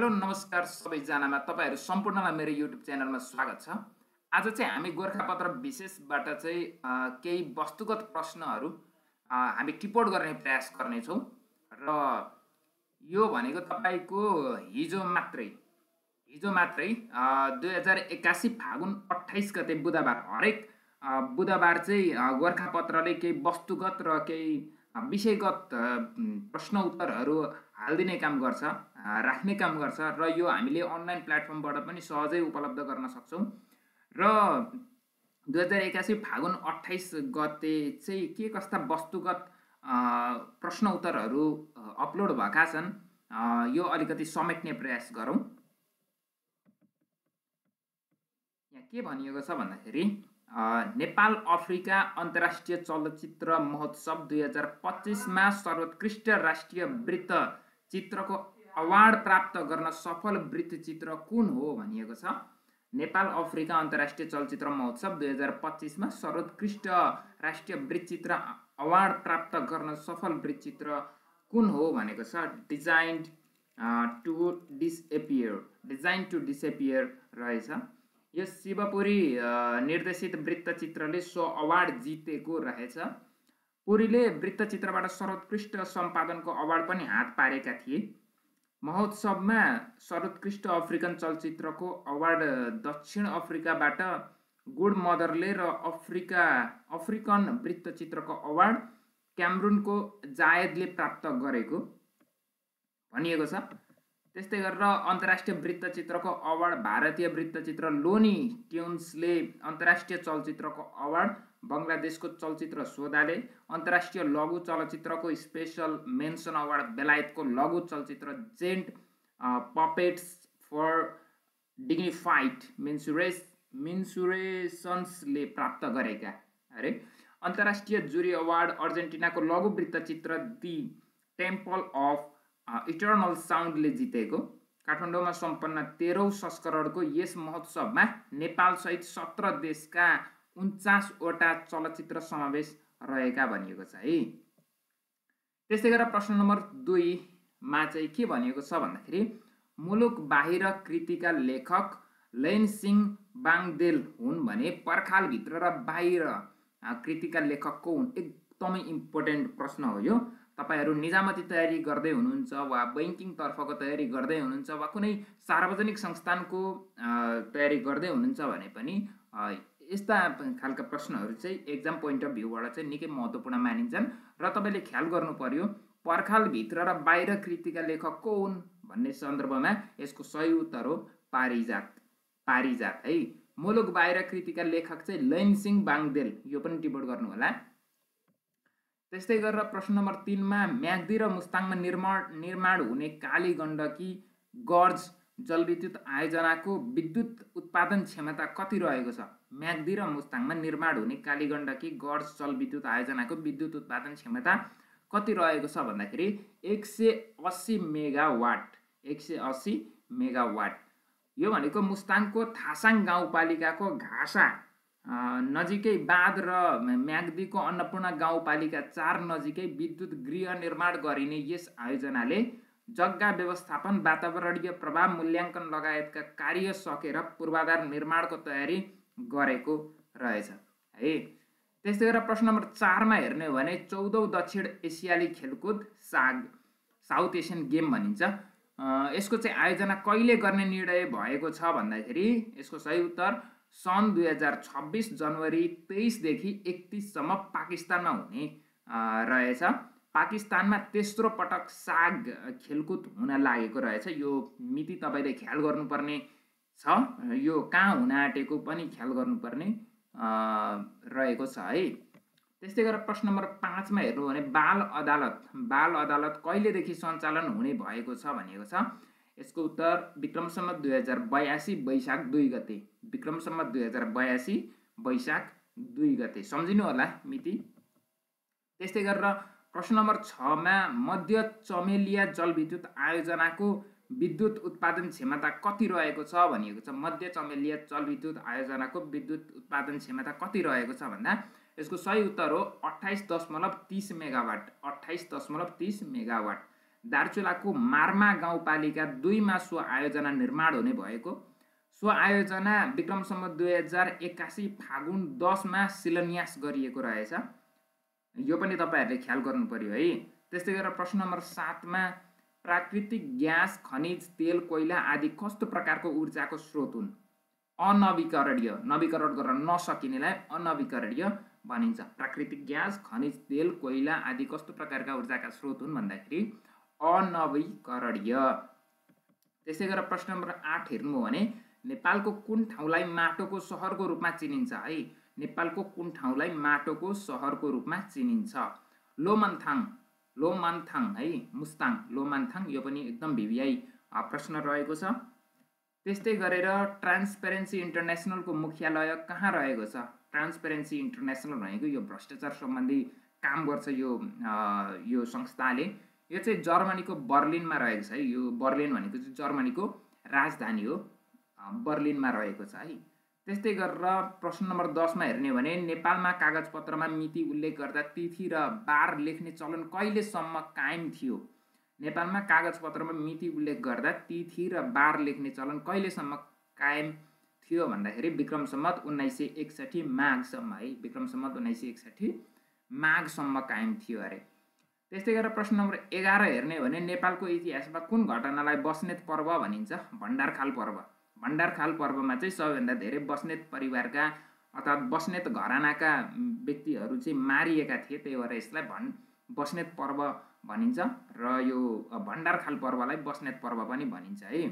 Hello नमस्कार सबैजनामा तपाईहरु सम्पूर्णलाई मेरो युट्युब च्यानलमा स्वागत छ। आज चाहिँ हामी गोरखापत्र विशेषबाट चाहिँ केही वस्तुगत प्रश्नहरू हामी टिप्पण गर्ने प्रयास गर्नेछौँ र यो भनेको तपाईको हिजो मात्रै 2081 फागुन 28 गते बुधबार हरेक बुधबार चाहिँ गोरखापत्रले केही वस्तुगत र केही विषयगत प्रश्न उत्तरहरू हाल्दिने काम गर्छ, राख्ने काम गर्छ र यो हामीले अनलाइन प्लेटफर्मबाट पनि सहजै उपलब्ध गर्न सक्छौं र 2081 फागुन 28 गते चाहिँ के कस्ता वस्तुगत प्रश्न उत्तरहरू अपलोड भएका छन् यो अलिकति समेट्ने प्रयास गरौं। यहाँ के भनिएको छ भन्दाखेरि नेपाल अफ्रिका अन्तर्राष्ट्रिय चलचित्र महोत्सव 2025 मा सर्वोत्कृष्ट राष्ट्रिय वृत्त चित्रको अवार्ड प्राप्त गर्न सफल वृत्तचित्र कुन हो भनिएको छ। नेपाल अफ्रिका अन्तर्राष्ट्रिय चलचित्र महोत्सव 2025 मा सर्वोत्कृष्ट राष्ट्रिय वृत्तचित्र अवार्ड प्राप्त गर्न सफल वृत्तचित्र कुन हो भनेको छ। डिजाइन्ड टु डिसएपियर रहेछ। यो शिवपुरी निर्देशित वृत्तचित्रले सो अवार्ड जितेको रहेछ। पुरीले वृत्तचित्रबाट सर्वोत्कृष्ट सम्पादनको अवार्ड पनि हात पारेका थिए। महोत्सवमा सर्वोत्कृष्ट अफ्रिकन चलचित्रको अवार्ड दक्षिण अफ्रिकाबाट गुड मदरले र अफ्रिकन वृत्तचित्रको अवार्ड क्यामरूनको जायदले प्राप्त गरेको भनिएको छ। त्यस्तै गरेर अन्तर्राष्ट्रिय वृत्तचित्रको अवार्ड भारतीय वृत्तचित्र लोनी ट्युन्सले, अन्तर्राष्ट्रिय चलचित्रको अवार्ड बंगलादेशको चलचित्र सोदाले, अन्तर्राष्ट्रिय लघु चलचित्रको स्पेशल मेन्सन अवार्ड बेलायतको लघु चलचित्र जेन्ट पपेट्स फर डिग्निफाइड मिन्सुरेसन्सले प्राप्त गरेका अरे। अन्तर्राष्ट्रिय जुरी अवार्ड अर्जेन्टिनाको लघु वृत्तचित्र दि टेम्पल अफ इटर्नल साउन्डले जितेको। काठमाडौँमा सम्पन्न 13औं संस्करणको यस महोत्सवमा नेपाल सहित 17 देशका 49 वटा चलचित्र समावेश रहेका भनिएको छ है। त्यस्तै गरेर प्रश्न नम्बर 2 मा चाहिँ के भनिएको छ भन्दाखेरि मुलुक बाहिर कृतिका लेखक लैनसिंह बाङदेल हुन् भने पर्खाल भित्र र बाहिर कृतिका लेखक को हुन्। एकदमै इम्पोर्टेन्ट प्रश्न हो यो। तपाईहरु निजामती तयारी गर्दै हुनुहुन्छ वा बैंकिङ तर्फको तयारी गर्दै हुनुहुन्छ वा कुनै सार्वजनिक संस्थानको तयारी गर्दै हुनुहुन्छ भने पनि यस्ता खालका प्रश्नहरू चाहिँ एक्जाम पोइन्ट अफ भ्यूबाट चाहिँ निकै महत्त्वपूर्ण मानिन्छन् र तपाईले ख्याल गर्नु पर्यो पर्खाल भित्र र बाहिर कृतिका लेखक को हुन् भन्ने सन्दर्भमा यसको सही उत्तर हो पारिजात है। मुलुक बाहिर कृतिका लेखक चाहिँ लैनसिंह बाङदेल, यो पनि टिप्पण गर्नु होला। त्यस्तै गरेर प्रश्न नम्बर 3 मा म्याग्दी र मुस्ताङमा निर्माण हुने काली गण्डकी गर्ज जलविद्युत आयोजनाको विद्युत उत्पादन क्षमता कति रहेको छ। म्याग्दी र मुस्ताङमा निर्माण हुने काली गण्डकी गर्ज जलविद्युत आयोजनाको विद्युत उत्पादन क्षमता कति रहेको छ भन्दाखेरि 180 मेगावाट। यो भनेको मुस्ताङको थासाङ गाउँपालिकाको घाँसा नजिकै बाँध र म्याग्दीको अन्नपूर्ण गाउँपालिका 4 नजिकै विद्युत गृह निर्माण गरिने यस आयोजनाले जग्गा व्यवस्थापन, वातावरणीय प्रभाव मूल्याङ्कन लगायतका कार्य सकेर पूर्वाधार निर्माणको तयारी गरेको रहेछ है। त्यस्तै गरेर प्रश्न नम्बर 4 मा हेर्ने हो भने 14औं दक्षिण एसियाली खेलकुद साउथ एसियन गेम भनिन्छ। यसको चाहिँ आयोजना कहिले गर्ने निर्णय भएको छ भन्दाखेरि यसको सही उत्तर सन् 2026 जनवरी 23 देखि 31 सम्म पाकिस्तानमा हुने रहेछ। पाकिस्तानमा तेस्रो पटक साग खेलकुद हुन लागेको रहेछ। यो मिति तपाईले ख्याल गर्नुपर्ने छ। यो कहाँ हुन आँटेको पनि ख्याल गर्नुपर्ने रहेको छ है। त्यस्तै गरेर प्रश्न नम्बर 5 मा हेर्नु भने बाल अदालत कहिलेदेखि सञ्चालन हुने भएको छ भनिएको छ। यसको उत्तर विक्रम सम्वत 2082 वैशाख 2 गते। विक्रम सम्वत 2082 वैशाख 2 गते सम्झिनु होला मिति। त्यस्तै गरेर प्रश्न नम्बर 6 मा मध्य चमेलिया जलविद्युत आयोजनाको विद्युत उत्पादन क्षमता कति रहेको छ भनिएको छ। मध्य चमेलिया जलविद्युत आयोजनाको विद्युत उत्पादन क्षमता कति रहेको छ भन्दा यसको सही उत्तर हो 28.30 मेगावाट। दार्चुलाको मार्मा गाउँपालिका 2 मा सो आयोजना निर्माण हुने भएको। सो आयोजना विक्रम सम्वत 2081 फागुन 10 मा शिलान्यास गरिएको रहेछ। यो पनि तपाईहरुले ख्याल गर्नु पर्यो है। त्यस्तै गरेर प्रश्न नम्बर 7 मा प्राकृतिक ग्यास, खनिज तेल, कोइला आदि कस्तो प्रकारको ऊर्जाको स्रोत हुन्? अनवीकरणीय, नवीकरण गर्न नसकिनेलाई अनवीकरणीय भनिन्छ। प्राकृतिक ग्यास, खनिज तेल, कोइला आदि कस्तो प्रकारका ऊर्जाका स्रोत हुन् भन्दाखेरि अनवीकरणीय। त्यसै गरेर प्रश्न नम्बर 8 हेर्नु हो भने नेपालको कुन ठाउँलाई माटोको सहरको रूपमा चिनिन्छ है? नेपालको कुन ठाउँलाई माटोको सहरको रूपमा चिनिन्छ? लोमन्थाङ, लोमान्थाङ है, मुस्ताङ, लोमान्थाङ, यो पनि एकदम भिभिआई प्रश्न रहेको छ। त्यस्तै गरेर ट्रान्सपेरेन्सी इन्टरनेसनलको मुख्यालय कहाँ रहेको छ? ट्रान्सपेरेन्सी इन्टरनेसनल भनेको यो भ्रष्टाचार सम्बन्धी काम गर्छ यो संस्थाले। यो चाहिँ जर्मनीको बर्लिनमा रहेको छ है। यो बर्लिन भनेको चाहिँ जर्मनीको राजधानी हो, बर्लिनमा रहेको छ है। त्यस्तै गरेर प्रश्न नम्बर 10 मा हेर्ने भने नेपालमा कागजपत्रमा मिति उल्लेख गर्दा तिथि र बार लेख्ने चलन कहिलेसम्म कायम थियो? नेपालमा कागजपत्रमा मिति उल्लेख गर्दा तिथि र बार लेख्ने चलन कहिलेसम्म कायम थियो भन्दाखेरि विक्रम सम्वत 1961 माघसम्म है। विक्रम सम्वत 1961 माघसम्म कायम थियो अरे। त्यस्तै गरेर प्रश्न नम्बर 11 हेर्ने हो भने नेपालको इतिहासमा कुन घटनालाई बस्नेत पर्व भनिन्छ? भण्डारखाल पर्व। भण्डारखाल पर्वमा चाहिँ सबैभन्दा धेरै बस्नेत परिवारका अर्थात बस्नेत घरानाका व्यक्तिहरू चाहिँ मारिएका थिए, त्यही भएर यसलाई बस्नेत पर्व भनिन्छ र यो भण्डारखाल पर्वलाई बस्नेत पर्व पनि भनिन्छ है।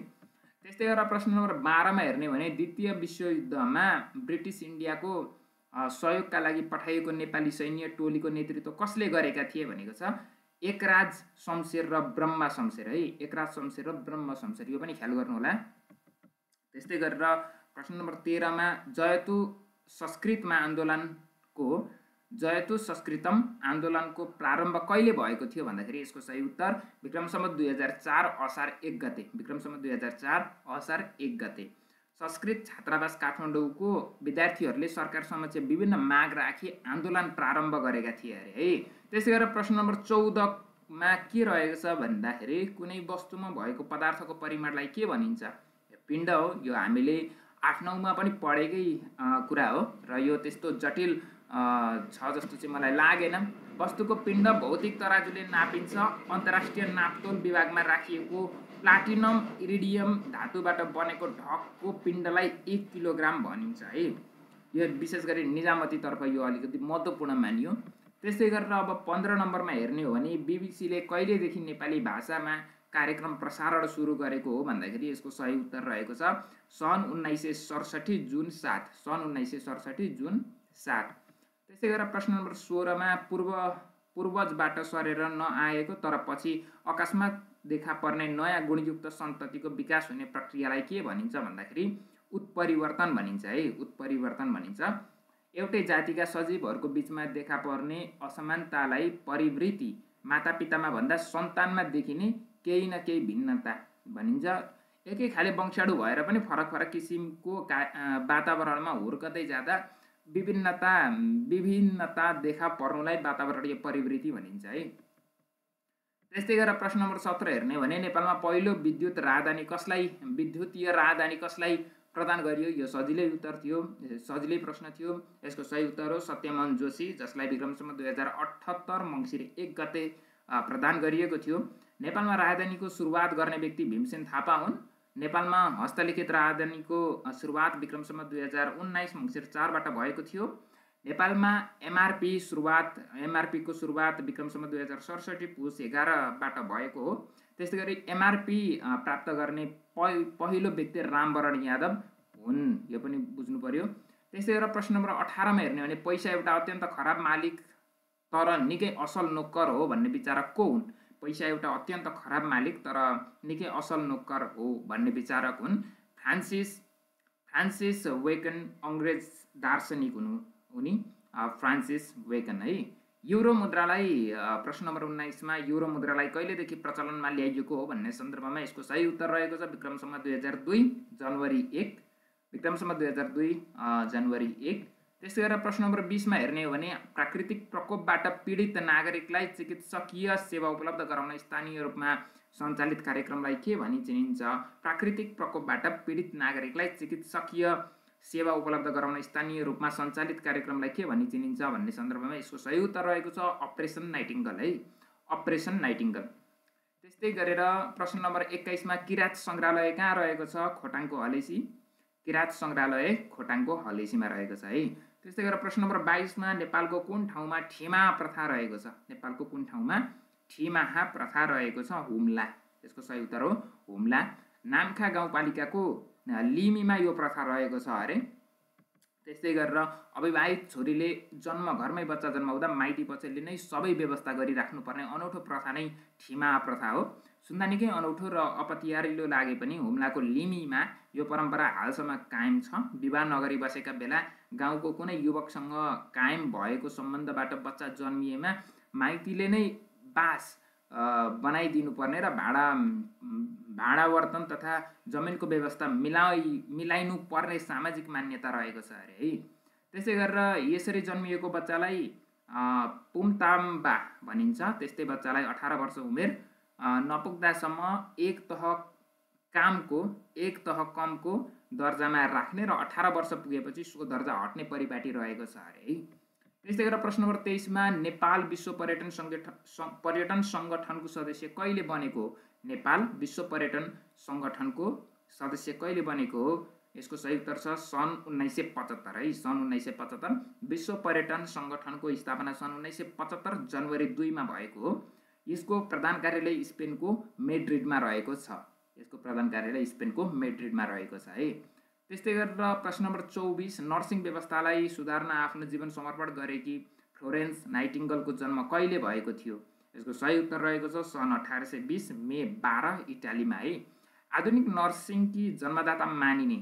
त्यस्तै गरेर प्रश्न नम्बर 12 मा हेर्ने भने द्वितीय विश्वयुद्धमा ब्रिटिस इन्डियाको सहयोगका लागि पठाइएको नेपाली सैन्य टोलीको नेतृत्व कसले गरेका थिए भनेको छ? एकराज शमशेर र ब्रह्मा शमशेर है। एकराज शमशेर र ब्रह्मा शमशेर, यो पनि ख्याल गर्नु होला। त्यस्तै गरेर प्रश्न नम्बर 13 मा जयतु संस्कृतमा आन्दोलनको जयतु संस्कृतम आन्दोलनको प्रारम्भ कहिले भएको थियो भन्दाखेरि यसको सही उत्तर विक्रम सम्वत 2004 असार 1 गते। विक्रम सम्वत 2004 असार 1 गते। संस्कृत छात्रावास काठमाडौँको विद्यार्थीहरूले सरकार समक्ष विभिन्न माग राखी आन्दोलन प्रारम्भ गरेका थिए अरे है। त्यसै गरेर प्रश्न नम्बर 14 मा के रहेको छ भन्दाखेरि कुनै वस्तुमा भएको पदार्थको परिमाणलाई के भनिन्छ? पिण्ड हो। यो हामीले 8-9 मा पनि पढेकै कुरा हो र यो त्यस्तो जटिल छ जस्तो चाहिँ मलाई लागेन। वस्तुको पिण्ड भौतिक तराजुले नापिन्छ। अन्तर्राष्ट्रिय नापतोल विभागमा राखिएको प्लाटिनम इरिडियम धातुबाट बनेको ढकको पिण्डलाई 1 किलोग्राम भनिन्छ है। यो विशेष गरी निजामतीतर्फ यो अलिकति महत्त्वपूर्ण मानियो। त्यसै गरेर अब 15 नम्बरमा हेर्ने हो भने बीबीसीले कहिलेदेखि नेपाली भाषामा कार्यक्रम प्रसारण सुरु गरेको हो भन्दाखेरि यसको सही उत्तर रहेको छ सन् 1967 जुन 7। सन् 1967 जुन 7। त्यसै गरेर प्रश्न नम्बर 16 मा पूर्वजबाट सरेर नआएको तर पछि अकस्मात देखा पर्ने नयाँ गुणयुक्त सन्ततिको विकास हुने प्रक्रियालाई के भनिन्छ भन्दाखेरि उत्परिवर्तन भनिन्छ है। उत्परिवर्तन भनिन्छ। एउटै जातिका सजीवहरूको बीचमा देखा पर्ने असमानतालाई परिवृत्ति, मातापितामा भन्दा सन्तानमा देखिने केही न केही भिन्नता भनिन्छ। एकै खाले वंशाणु भएर पनि फरक फरक किसिमको वातावरणमा हुर्कदै जाँदा विभिन्नता देखा पर्नुलाई वातावरणीय परिवृत्ति भनिन्छ है। त्यस्तै गरेर प्रश्न नम्बर 17 हेर्ने भने नेपालमा पहिलो विद्युतीय राजधानी कसलाई प्रदान गरियो? यो सजिलै उत्तर थियो, सजिलै प्रश्न थियो। यसको सही उत्तर हो सत्यमोहन जोशी, जसलाई विक्रम सम्वत 2078 मङ्सिर 1 गते प्रदान गरिएको थियो। नेपालमा राजधानीको सुरुवात गर्ने व्यक्ति भीमसेन थापा हुन्। नेपालमा हस्तलिखित राजधानीको सुरुवात विक्रम सम्वत 2019 मङ्सिर 4 बाट भएको थियो। नेपालमा एमआरपी को सुरुवात विक्रम सम्वत 2067 पुस 11 बाट भएको हो। त्यस्तै गरी एमआरपी प्राप्त गर्ने पहिलो व्यक्ति रामवरण यादव हुन्, यो पनि बुझ्नु पर्यो। त्यस्तै गरेर प्रश्न नम्बर 18 मा हेर्ने भने पैसा एउटा अत्यन्त खराब मालिक तर निकै असल नोकर हो भन्ने विचारक को हुन्? पैसा एउटा अत्यन्त खराब मालिक तर निकै असल नोकर हो भन्ने विचारक हुन् फ्रान्सिस वेकन, अंग्रेज दार्शनिक उनी फ्रान्सिस वेकन है। युरो मुद्रालाई प्रश्न नम्बर 19 मा युरो मुद्रालाई कहिलेदेखि प्रचलनमा ल्याइएको हो भन्ने सन्दर्भमा यसको सही उत्तर रहेको छ विक्रम सम्वत 2002 जनवरी 1। विक्रम सम्वत 2002 जनवरी 1। त्यस्तै गरेर प्रश्न नम्बर 20 मा हेर्ने हो भने प्राकृतिक प्रकोपबाट पीडित नागरिकलाई चिकित्सकीय सेवा उपलब्ध गराउन स्थानीय रूपमा सञ्चालित कार्यक्रमलाई के भनी चिनिन्छ? प्राकृतिक प्रकोपबाट पीडित नागरिकलाई चिकित्सकीय सेवा उपलब्ध गराउन स्थानीय रूपमा सञ्चालित कार्यक्रमलाई के भनी चिनिन्छ भन्ने सन्दर्भमा यसको सही उत्तर रहेको छ अपरेसन नाइटिङ्गल है, अपरेसन नाइटिङ्गल। त्यस्तै गरेर प्रश्न नम्बर 21 मा किरात संग्रहालय कहाँ रहेको छ? खोटाङको हलेसी। किरात संग्रहालय खोटाङको हलेसीमा रहेको छ है। त्यस्तै गरेर प्रश्न नम्बर 22 मा नेपालको कुन ठाउँमा ठिमा प्रथा रहेको छ? नेपालको कुन ठाउँमा ठिमाहा प्रथा रहेको छ? हुम्ला। यसको सही उत्तर हो हुम्ला। नाम्खा गाउँपालिकाको लिमीमा यो प्रथा रहेको छ अरे। त्यस्तै गरेर अविवाहित छोरीले जन्मघरमै बच्चा जन्माउँदा माइती पक्षले नै सबै व्यवस्था गरिराख्नुपर्ने अनौठो प्रथा नै ठिमा प्रथा हो। सुन्दा निकै अनौठो र अपत्यारिलो लागे पनि हुम्लाको लिमीमा यो परम्परा हालसम्म कायम छ। विवाह नगरी बसेका बेला गाउँको कुनै युवकसँग कायम भएको सम्बन्धबाट बच्चा जन्मिएमा माइतीले नै बास बनाइदिनुपर्ने र भाडावर्तन तथा जमिनको व्यवस्था मिलाइनु पर्ने सामाजिक मान्यता रहेको छ अरे है। त्यसै गरेर यसरी जन्मिएको बच्चालाई पुमताम्बा भनिन्छ। त्यस्तै बच्चालाई 18 वर्ष उमेर नपुग्दासम्म एक तह कमको दर्जामा राख्ने र 18 वर्ष पुगेपछि सो दर्जा हट्ने परिपाटी रहेको छ अरे है। त्यस्तै गरेर प्रश्न नम्बर 23 मा नेपाल विश्व पर्यटन सङ्गठनको सदस्य कहिले बनेको? नेपाल विश्व पर्यटन सङ्गठनको सदस्य कहिले बनेको हो? यसको सही उत्तर छ सन् 1975 है, सन् 1975। विश्व पर्यटन सङ्गठनको स्थापना सन् 1975 जनवरी 2 मा भएको हो। यसको प्रधान कार्यालय स्पेनको मेड्रिडमा रहेको छ। यसको प्रधान कार्यालय स्पेनको मेड्रिडमा रहेको छ है। त्यस्तै गरेर प्रश्न नम्बर 24 नर्सिङ व्यवस्थालाई सुधार्न आफ्नो जीवन समर्पण गरेकी फ्लोरेन्स नाइटिङ्गलको जन्म कहिले भएको थियो? यसको सही उत्तर रहेको छ सन् 1820 मे 12 इटालीमा है। आधुनिक नर्सिङकी जन्मदाता मानिने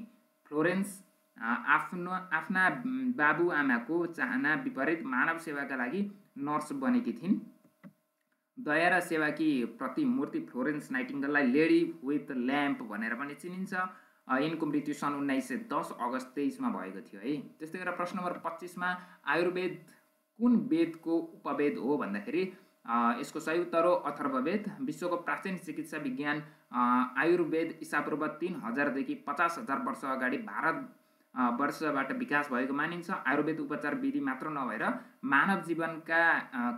फ्लोरेन्स आफ्ना बाबुआमाको चाहना विपरीत मानव सेवाका लागि नर्स बनेकी थिइन्। दया र सेवाकी प्रतिमूर्ति फ्लोरेन्स नाइटिङ्गललाई लेडी विथ ल्याम्प भनेर पनि चिनिन्छ। यिनको मृत्यु सन् 1910 अगस्त 23 मा भएको थियो है। त्यस्तै गरेर प्रश्न नम्बर 25 मा आयुर्वेद कुन वेदको उपवेद हो भन्दाखेरि यसको सही उत्तर हो अथर्ववेद। विश्वको प्राचीन चिकित्सा विज्ञान आयुर्वेद ईसापूर्व 3000 देखि 50,000 वर्ष अगाडि वर्षबाट विकास भएको मानिन्छ। आयुर्वेद उपचार विधि मात्र नभएर मानव जीवनका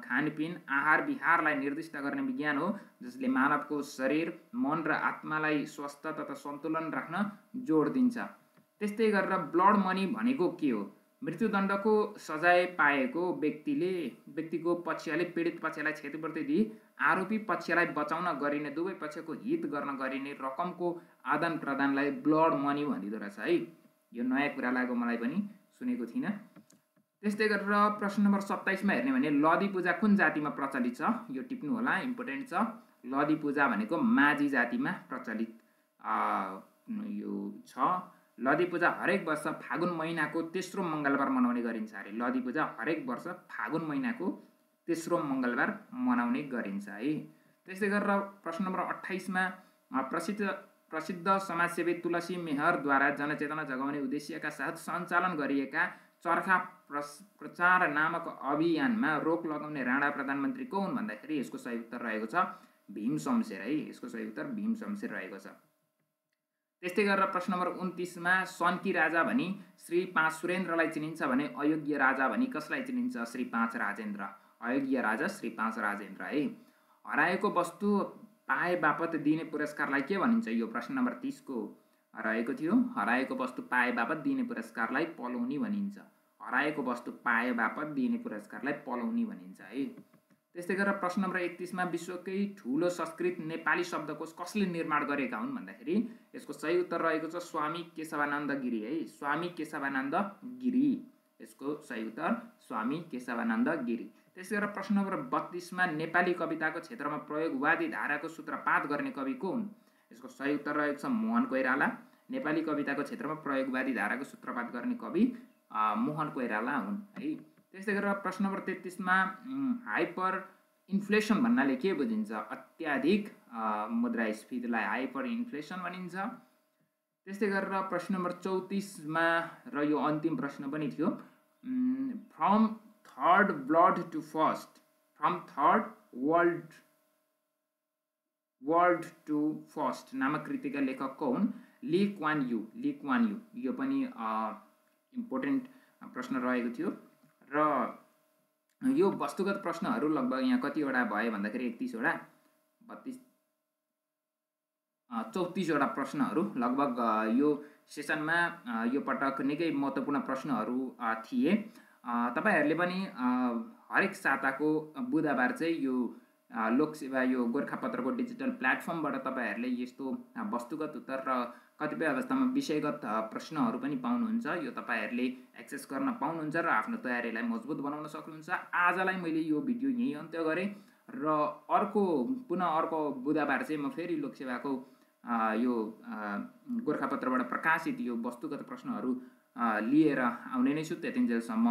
खानपिन आहार विहारलाई निर्दिष्ट गर्ने विज्ञान हो जसले मानवको शरीर मन र आत्मालाई स्वस्थ तथा सन्तुलन राख्न जोड दिन्छ। त्यस्तै गरेर ब्लड मनी भनेको के हो? मृत्युदण्डको सजाय पाएको व्यक्तिको पक्षले पीडित पक्षलाई क्षतिपूर्ति दिई आरोपी पक्षलाई बचाउन गरिने दुवै पक्षको हित गर्न गरिने रकमको आदान प्रदानलाई ब्लड मनी भनिँदो रहेछ है। यो नयाँ कुरा लाग्यो मलाई पनि, सुनेको थिइनँ। त्यस्तै गरेर प्रश्न नम्बर 27 मा हेर्ने भने लदी पूजा कुन जातिमा प्रचलित छ? यो टिप्नु होला, इम्पोर्टेन्ट छ। लदी पूजा भनेको माझी जातिमा प्रचलित यो छ। लदी पूजा हरेक वर्ष फागुन महिनाको तेस्रो मङ्गलबार मनाउने गरिन्छ अरे। लदी पूजा हरेक वर्ष फागुन महिनाको तेस्रो मङ्गलबार मनाउने गरिन्छ है। त्यस्तै गरेर प्रश्न नम्बर 28 मा प्रसिद्ध समाजसेवी तुलसी मेहरद्वारा जनचेतना जगाउने उद्देश्यका साथ सञ्चालन गरिएका चरखा प्रचार नामक अभियानमा रोक लगाउने राणा प्रधानमन्त्री को हुन् भन्दाखेरि यसको सही उत्तर रहेको छ भीम शमशेर है। यसको सही उत्तर भीम शमशेर रहेको छ। त्यस्तै गरेर प्रश्न नम्बर 29 मा सनकी राजा भनी श्री 5 सुरेन्द्रलाई चिनिन्छ भने अयोग्य राजा भनी कसलाई चिनिन्छ? श्री 5 राजेन्द्र। अयोग्य राजा श्री 5 राजेन्द्र है। हराएको वस्तु पाए बापत दिने पुरस्कारलाई के भनिन्छ? यो प्रश्न नम्बर 30 को रहेको थियो। हराएको वस्तु पाए बापत दिने पुरस्कारलाई पलौनी भनिन्छ। हराएको वस्तु पाए बापत दिने पुरस्कारलाई पलौनी भनिन्छ है। त्यस्तै गरेर प्रश्न नम्बर 31 मा विश्वकै ठुलो संस्कृत नेपाली शब्दकोश कसले निर्माण गरेका हुन् भन्दाखेरि यसको सही उत्तर रहेको छ स्वामी केशवानन्द गिरी है। स्वामी केशवानन्द गिरी। यसको सही उत्तर स्वामी केशवानन्द गिरी। त्यसै गरेर प्रश्न नम्बर 32 मा नेपाली कविताको क्षेत्रमा प्रयोगवादी धाराको सूत्रपात गर्ने कवि को हुन्? यसको सही उत्तर रहेको छ मोहन कोइराला। नेपाली कविताको क्षेत्रमा प्रयोगवादी धाराको सूत्रपात गर्ने कवि मोहन कोइराला हुन् है। त्यस्तै गरेर प्रश्न नम्बर 33 मा हाइपर इन्फ्लेसन भन्नाले के बुझिन्छ? अत्याधिक मुद्रास्फीतिलाई हाइपर इन्फ्लेसन भनिन्छ। त्यस्तै गरेर प्रश्न नम्बर 34 मा र यो अन्तिम प्रश्न पनि थियो from third blood to first, from third world to first नामक कृतिका लेखक को हुन्? Lee Kuan Yew. Lee Kuan Yew. यो पनि इम्पोर्टेन्ट प्रश्न रहेको थियो र यो वस्तुगत प्रश्नहरू लगभग यहाँ कतिवटा भयो भन्दाखेरि 31 वटा 32 34 वटा प्रश्नहरू लगभग यो सेसनमा यो पटक निकै महत्त्वपूर्ण प्रश्नहरू थिए। तपाईहरुले पनि हरेक साताको बुधबार चाहिँ यो लोकसेवा यो गोरखापत्रको डिजिटल प्लेटफर्मबाट तपाईहरुले यस्तो वस्तुगत उत्तर र कतिपय अवस्थामा विषयगत प्रश्नहरू पनि पाउनुहुन्छ। यो तपाईहरुले एक्सेस गर्न पाउनुहुन्छ र आफ्नो तयारीलाई मजबुत बनाउन सक्नुहुन्छ। आजलाई मैले यो भिडियो यही अन्त्य गरे र पुनः अर्को बुधबार चाहिँ म फेरि लोकसेवाको यो गोरखापत्रबाट प्रकाशित यो वस्तुगत प्रश्नहरू लिएर आउने नै छु। त्यतिन्जेलसम्म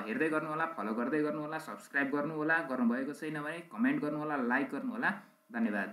हेर्दै गर्नु होला, फलो गर्दै गर्नु होला, सब्स्क्राइब गर्नु होला, गर्नुभएको छैन भने कमेन्ट गर्नु होला, लाइक गर्नु होला। धन्यवाद।